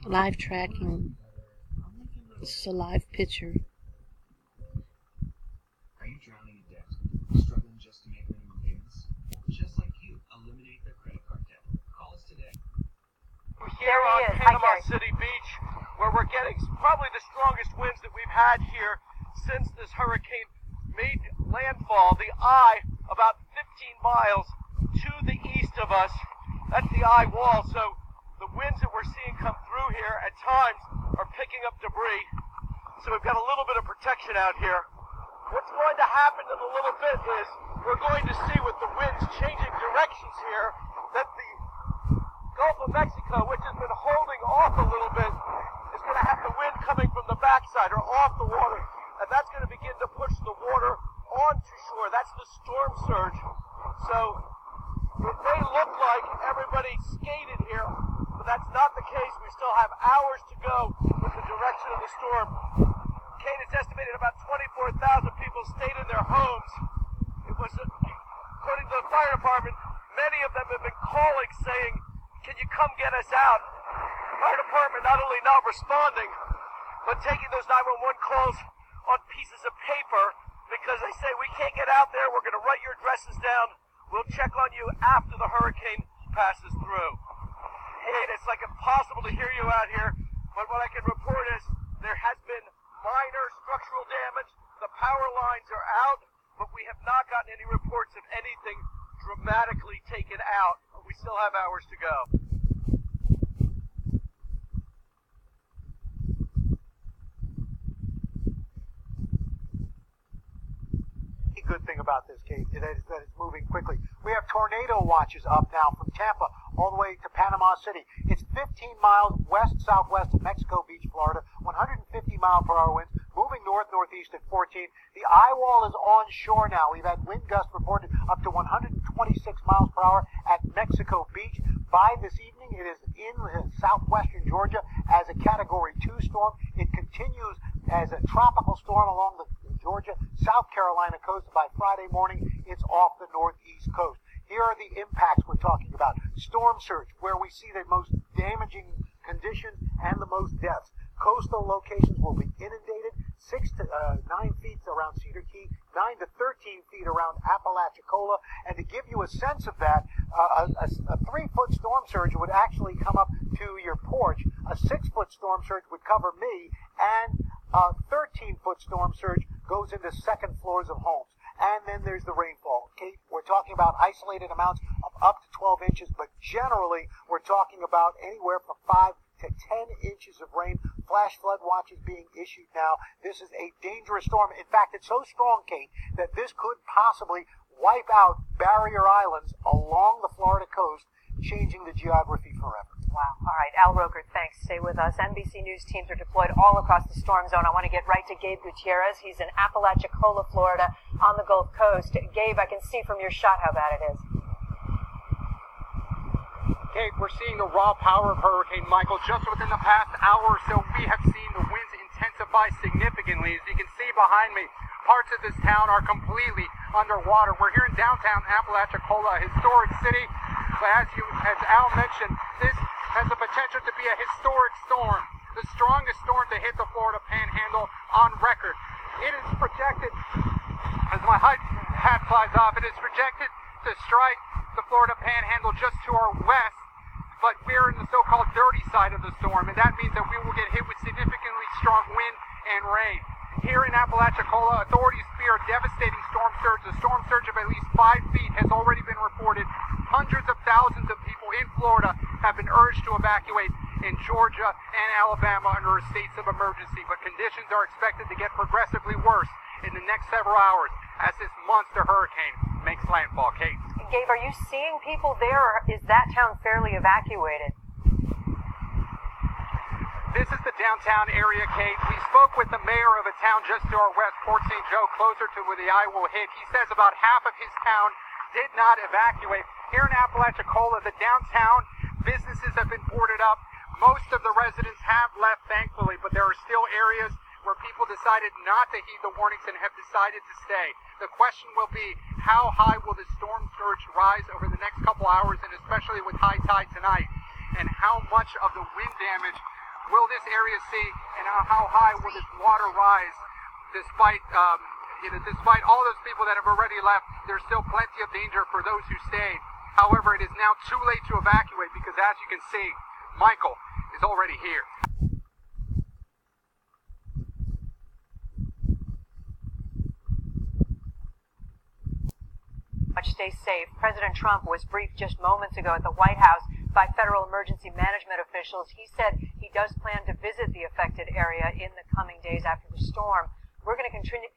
live tracking. This is a live picture. Are you drowning in debt? Struggling just to make minimum payments? Just like you, eliminate their credit card debt. Call us today. We're here on Panama City Beach, where we're getting probably the strongest winds that we've had here since this hurricane made landfall. The eye, about 15 miles to the east of us, that's the eye wall. So the winds that we're seeing come through here at times are picking up debris. So we've got a little bit of protection out here. What's going to happen in a little bit is we're going to see with the winds changing directions here that the Gulf of Mexico, which has been holding off a little bit, is going to have the wind coming from the backside or off the water. And that's going to begin to push the water onto shore. That's the storm surge. So it may look like everybody skated here, but that's not the case. We still have hours to go with the direction of the storm. Kate, it's estimated about 24,000 people stayed in their homes. It was, according to the fire department, many of them have been calling saying, can you come get us out? Fire department not only not responding, but taking those 911 calls on pieces of paper because they say, we can't get out there, we're going to write your addresses down, we'll check on you after the hurricane passes through. Kate, it's like impossible to hear you out here, but what I can report is there has been minor structural damage, the power lines are out, but we have not gotten any reports of anything dramatically taken out. We still have hours to go. The good thing about this, Kate, is that it's moving quickly. We have tornado watches up now from Tampa all the way to Panama City. It's 15 miles west-southwest of Mexico Beach, Florida, 150-mile-per-hour winds, moving north-northeast at 14. The eye wall is on shore now. We've had wind gusts reported up to 126 miles per hour at Mexico Beach. By this evening, it is in southwestern Georgia as a Category 2 storm. It continues as a tropical storm along the Georgia, South Carolina coast. By Friday morning, it's off the northeast coast. Here are the impacts we're talking about. Storm surge, where we see the most damaging conditions and the most deaths. Coastal locations will be inundated, 6 to 9 feet around Cedar Key, 9 to 13 feet around Apalachicola. And to give you a sense of that, a 3-foot storm surge would actually come up to your porch. A 6-foot storm surge would cover me, and a 13-foot storm surge goes into second floors of homes. And then there's the rainfall. Kate, we're talking about isolated amounts of up to 12 inches, but generally we're talking about anywhere from 5 to 10 inches of rain. Flash flood watches being issued now. This is a dangerous storm. In fact, it's so strong, Kate, that this could possibly wipe out barrier islands along the Florida coast, changing the geography forever. Wow. All right. Al Roker, thanks. Stay with us. NBC News teams are deployed all across the storm zone. I want to get right to Gabe Gutierrez. He's in Apalachicola, Florida, on the Gulf Coast. Gabe, I can see from your shot how bad it is. Kate, we're seeing the raw power of Hurricane Michael. Just within the past hour or so, we have seen the winds intensify significantly. As you can see behind me, parts of this town are completely underwater. We're here in downtown Apalachicola, a historic city. But as Al mentioned, this has the potential to be a historic storm, the strongest storm to hit the Florida Panhandle on record. It is projected, as my hat flies off, it is projected to strike the Florida Panhandle just to our west, but we're in the so-called dirty side of the storm, and that means that we will get hit with significantly strong wind and rain. Here in Apalachicola, authorities fear a devastating storm surge. A storm surge of at least 5 feet has already been reported. Hundreds of thousands of people in Florida have been urged to evacuate in Georgia and Alabama under states of emergency, but conditions are expected to get progressively worse in the next several hours as this monster hurricane makes landfall. Kate. Gabe, are you seeing people there, or is that town fairly evacuated? This is the downtown area, Kate. We spoke with the mayor of a town just to our west, Port St. Joe, closer to where the eye will hit. He says about half of his town did not evacuate. Here in Apalachicola, the downtown businesses have been boarded up. Most of the residents have left, thankfully, but there are still areas where people decided not to heed the warnings and have decided to stay. The question will be, how high will the storm surge rise over the next couple hours, and especially with high tide tonight? And how much of the wind damage will this area see, and how high will this water rise? Despite despite all those people that have already left, there's still plenty of danger for those who stayed. However, it is now too late to evacuate because, as you can see, Michael is already here. Stay safe. President Trump was briefed just moments ago at the White House by federal emergency management officials. He said he does plan to visit the affected area in the coming days after the storm. We're going to continue